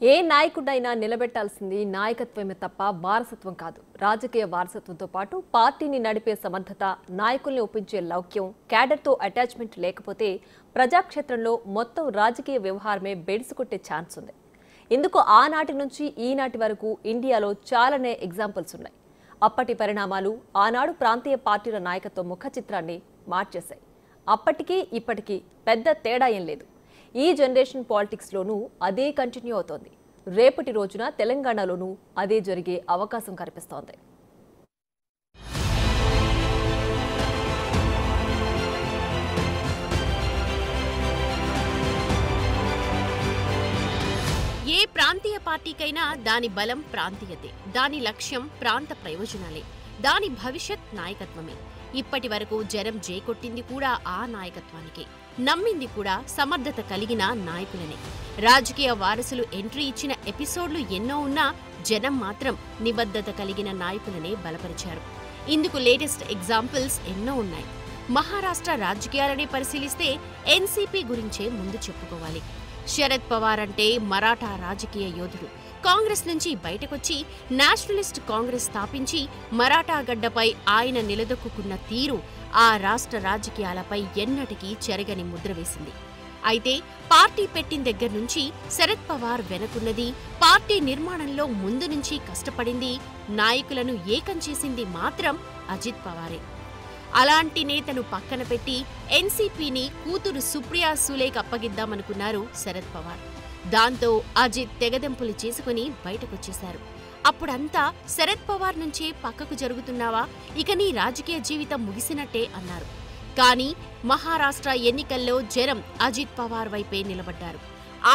ఏ నాయకుడైనా నిలబెట్టాల్సింది నాయకత్వమే తప్ప వారసత్వం కాదు. రాజకీయ వారసత్వంతో పాటు పార్టీని నడిపే సమర్థత, నాయకుల్ని ఒప్పించే లౌక్యం, క్యాడర్తో అటాచ్మెంట్ లేకపోతే ప్రజాక్షేత్రంలో మొత్తం రాజకీయ వ్యవహారమే బెడిసికొట్టే ఛాన్స్ ఉంది. ఇందుకు ఆనాటి నుంచి ఈనాటి వరకు ఇండియాలో చాలానే ఎగ్జాంపుల్స్ ఉన్నాయి. అప్పటి పరిణామాలు ఆనాడు ప్రాంతీయ పార్టీల నాయకత్వ ముఖ చిత్రాన్ని మార్చేశాయి. అప్పటికీ ఇప్పటికీ పెద్ద తేడా ఏం లేదు. ఈ జనరేషన్ పాలిటిక్స్లోనూ అదే కంటిన్యూ అవుతోంది. రేపటి రోజున తెలంగాణలోనూ అదే జరిగే అవకాశం కనిపిస్తోంది. ఏ ప్రాంతీయ పార్టీకైనా దాని బలం ప్రాంతీయతే, దాని లక్ష్యం ప్రాంత ప్రయోజనాలే, దాని భవిష్యత్ నాయకత్వమే. ఇప్పటి వరకు జనం జేకొట్టింది కూడా ఆ నాయకత్వానికే, నమ్మింది కూడా సమర్థత కలిగిన నాయకులనే. రాజకీయ వారసులు ఎంట్రీ ఇచ్చిన ఎపిసోడ్లు ఎన్నో ఉన్నా జనం మాత్రం నిబద్ధత కలిగిన నాయకులనే బలపరిచారు. ఇందుకు లేటెస్ట్ ఎగ్జాంపుల్స్ ఎన్నో ఉన్నాయి. మహారాష్ట్ర రాజకీయాలనే పరిశీలిస్తే ఎన్సీపీ గురించే ముందు చెప్పుకోవాలి. శరద్ పవార్ అంటే మరాఠా రాజకీయ యోధుడు. కాంగ్రెస్ నుంచి బయటకొచ్చి నేషనలిస్ట్ కాంగ్రెస్ స్థాపించి మరాఠా గడ్డపై ఆయన నిలదొక్కున్న తీరు ఆ రాష్ట్ర రాజకీయాలపై ఎన్నటికీ చెరగని ముద్ర వేసింది. అయితే పార్టీ పెట్టిన దగ్గర నుంచి శరద్ పవార్ వెనుకున్నది, పార్టీ నిర్మాణంలో ముందు నుంచి కష్టపడింది, నాయకులను ఏకం చేసింది మాత్రం అజిత్ పవారే. అలాంటి నేతను పక్కన పెట్టి ఎన్సీపీని కూతురు సుప్రియా సూలేకి అప్పగిద్దామనుకున్నారు శరద్ పవార్. దాంతో అజిత్ తెగదెంపులు చేసుకుని బయటకొచ్చేశారు. అప్పుడంతా శరద్ పవార్ నుంచే పక్కకు జరుగుతున్నావా, ఇక నీ రాజకీయ జీవితం ముగిసినట్టే అన్నారు. కానీ మహారాష్ట్ర ఎన్నికల్లో జనం అజిత్ పవార్ వైపే నిలబడ్డారు.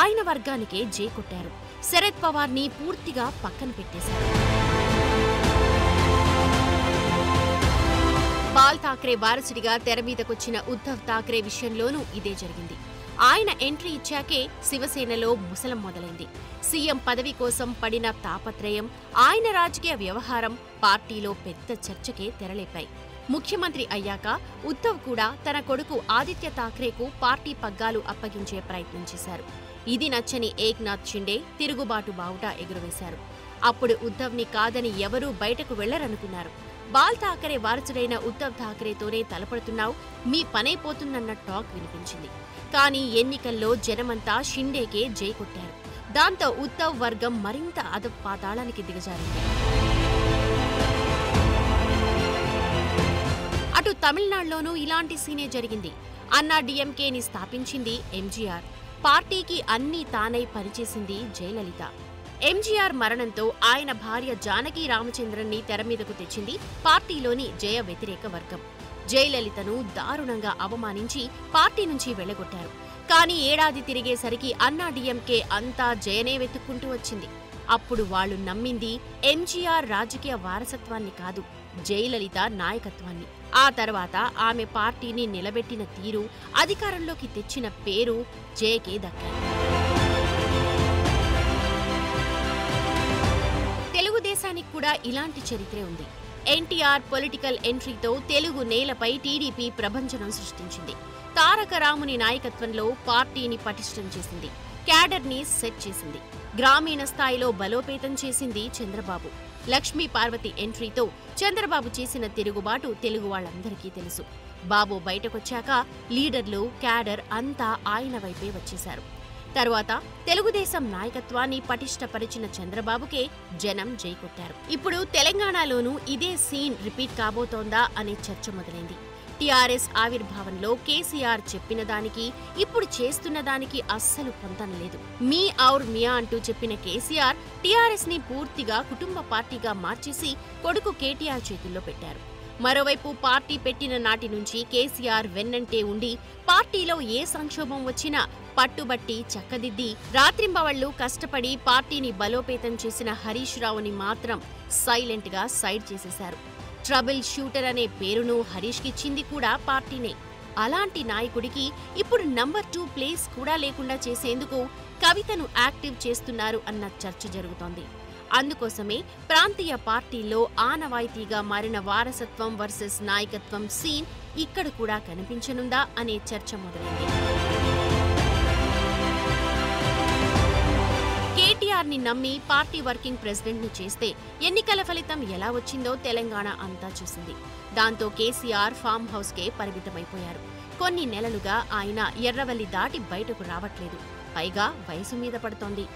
ఆయన వర్గానికే జేకొట్టారు. శరద్ పవార్ని పూర్తిగా పక్కన పెట్టేశారు. బాల్ ఠాక్రే వారసుడిగా తెరమీదకొచ్చిన ఉద్ధవ్ ఠాక్రే విషయంలోనూ ఇదే జరిగింది. ఆయన ఎంట్రీ ఇచ్చాకే శివసేనలో ముసలం మొదలైంది. సీఎం పదవి కోసం పడిన తాపత్రయం, ఆయన రాజకీయ వ్యవహారం పార్టీలో పెద్ద చర్చకే తెరలేపాయి. ముఖ్యమంత్రి అయ్యాక ఉద్ధవ్ కూడా తన కొడుకు ఆదిత్య ఠాక్రేకు పార్టీ పగ్గాలు అప్పగించే ప్రయత్నం చేశారు. ఇది నచ్చని ఏక్నాథ్ షిండే తిరుగుబాటు బావుట ఎగురవేశారు. అప్పుడు ఉద్ధవ్ని కాదని ఎవరూ బయటకు వెళ్లరనుకున్నారు. బాల్ ఠాక్రే వారసుడైన ఉద్ధవ్ ఠాక్రేతోనే తలపడుతున్నావు, మీ పనైపోతుందన్న టాక్ వినిపించింది. కానీ ఎన్నికల్లో జనమంతా షిండేకే జై కొట్టారు. దాంతో ఉద్ధవ్ వర్గం మరింత అధపాతాళానికి దిగజారింది. అటు తమిళనాడులోనూ ఇలాంటి సీనే జరిగింది. అన్నా డీఎంకేని స్థాపించింది ఎంజీఆర్. పార్టీకి అన్నీ తానై పనిచేసింది జయలలిత. ఎంజీఆర్ మరణంతో ఆయన భార్య జానకి రామచంద్రన్ని తెరమీదకు తెచ్చింది పార్టీలోని జయ వ్యతిరేక వర్గం. జయలలితను దారుణంగా అవమానించి పార్టీ నుంచి వెళ్లగొట్టారు. కానీ ఏడాది తిరిగేసరికి అన్నా డీఎంకే అంతా జయనే వెతుక్కుంటూ వచ్చింది. అప్పుడు వాళ్లు నమ్మింది ఎంజీఆర్ రాజకీయ వారసత్వాన్ని కాదు, జయలలిత నాయకత్వాన్ని. ఆ తర్వాత ఆమె పార్టీని నిలబెట్టిన తీరు, అధికారంలోకి తెచ్చిన పేరు జయకే దక్కాయి. తెలుగుదేశానికి కూడా ఇలాంటి చరిత్రే ఉంది. ఎన్టీఆర్ పొలిటికల్ ఎంట్రీతో తెలుగు నేలపై టీడీపీ ప్రభంజనం సృష్టించింది. తారక రాముని నాయకత్వంలో పార్టీని పటిష్టం చేసింది, క్యాడర్ని సెట్ చేసింది, గ్రామీణ స్థాయిలో బలోపేతం చేసింది చంద్రబాబు. లక్ష్మీ పార్వతి ఎంట్రీతో చంద్రబాబు చేసిన తిరుగుబాటు తెలుగు వాళ్ళందరికీ తెలుసు. బాబు బయటకొచ్చాక లీడర్లు, క్యాడర్ అంతా ఆయన వైపే వచ్చేశారు. తరువాత తెలుగుదేశం నాయకత్వాన్ని పటిష్టపరిచిన చంద్రబాబుకే జనం జైకొట్టారు. ఇప్పుడు తెలంగాణలోనూ ఇదే సీన్ రిపీట్ కాబోతోందా అనే చర్చ మొదలైంది. టీఆర్ఎస్ ఆవిర్భావంలో కేసీఆర్ చెప్పిన దానికి ఇప్పుడు చేస్తున్న దానికి అస్సలు పొంతనలేదు. మీ ఔర్ మియా అంటూ చెప్పిన కేసీఆర్ టీఆర్ఎస్ ని పూర్తిగా కుటుంబ పార్టీగా మార్చేసి కొడుకు కేటీఆర్ చేతుల్లో పెట్టారు. మరోవైపు పార్టీ పెట్టిన నాటి నుంచి కేసీఆర్ వెన్నంటే ఉండి పార్టీలో ఏ సంక్షోభం వచ్చినా పట్టుబట్టి చక్కదిద్ది రాత్రింబవళ్లు కష్టపడి పార్టీని బలోపేతం చేసిన హరీష్ రావుని మాత్రం సైలెంట్ గా సైడ్ చేసేశారు. ట్రబుల్ షూటర్ అనే పేరును హరీష్ కిచ్చింది కూడా పార్టీనే. అలాంటి నాయకుడికి ఇప్పుడు నంబర్ 2 ప్లేస్ కూడా లేకుండా చేసేందుకు కవితను యాక్టివ్ చేస్తున్నారు అన్న చర్చ జరుగుతోంది. అందుకోసమే ప్రాంతీయ పార్టీల్లో ఆనవాయితీగా మారిన వారసత్వం వర్సెస్ నాయకత్వం సీన్ ఇక్కడ కూడా కనిపించనుందా అనే చర్చ మొదలైంది. కేసీఆర్ ని నమ్మి పార్టీ వర్కింగ్ ప్రెసిడెంట్ ని చేస్తే ఎన్నికల ఫలితం ఎలా వచ్చిందో తెలంగాణ అంతా చూసింది. దాంతో కేసీఆర్ ఫామ్ హౌస్ కే పరిమితమైపోయారు. కొన్ని నెలలుగా ఆయన ఎర్రవల్లి దాటి బయటకు రావట్లేదు. పైగా వయసు మీద పడుతోంది.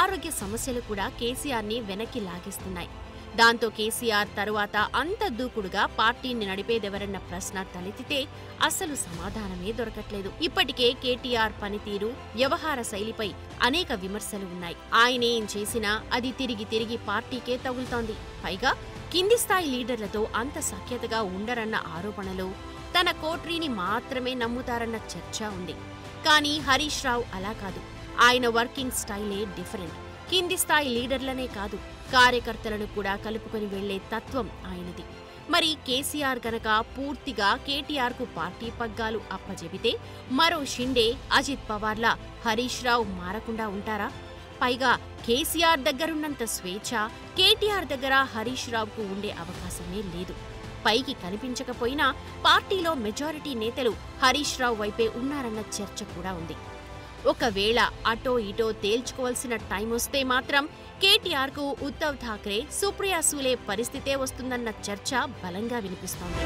ఆరోగ్య సమస్యలు కూడా కేసీఆర్ ని వెనక్కి లాగేస్తున్నాయి. దాంతో కేసీఆర్ తరువాత అంత దూకుడుగా పార్టీని నడిపేదెవరన్న ప్రశ్న తలెత్తితే అస్సలు సమాధానమే దొరకట్లేదు. ఇప్పటికే కేటీఆర్ పనితీరు, వ్యవహార శైలిపై అనేక విమర్శలు ఉన్నాయి. ఆయనేం చేసినా అది తిరిగి పార్టీకే తగులుతోంది. పైగా కింది స్థాయి లీడర్లతో అంత సఖ్యతగా ఉండరన్న ఆరోపణలు, తన కోట్రీని మాత్రమే నమ్ముతారన్న చర్చ ఉంది. కానీ హరీష్ రావు అలా కాదు. ఆయన వర్కింగ్ స్టైలే డిఫరెంట్. కింది స్థాయి లీడర్లనే కాదు, కార్యకర్తలను కూడా కలుపుకొని వెళ్లే తత్వం ఆయనది. మరి కేసీఆర్ గనక పూర్తిగా కేటీఆర్ కు పార్టీ పగ్గాలు అప్పజెబితే మరో షిండే, అజిత్ పవార్లా హరీష్ రావు మారకుండా ఉంటారా? పైగా కేసీఆర్ దగ్గరున్నంత స్వేచ్ఛ కేటీఆర్ దగ్గర హరీష్ రావుకు ఉండే అవకాశమే లేదు. పైకి కనిపించకపోయినా పార్టీలో మెజారిటీ నేతలు హరీష్ రావు వైపే ఉన్నారన్న చర్చ కూడా ఉంది. ఒకవేళ అటో ఇటో తేల్చుకోవాల్సిన టైం వస్తే మాత్రం కేటీఆర్ కు ఉద్ధవ్ ఠాక్రే, సుప్రియా సూలే పరిస్థితే వస్తుందన్న చర్చ బలంగా వినిపిస్తోంది.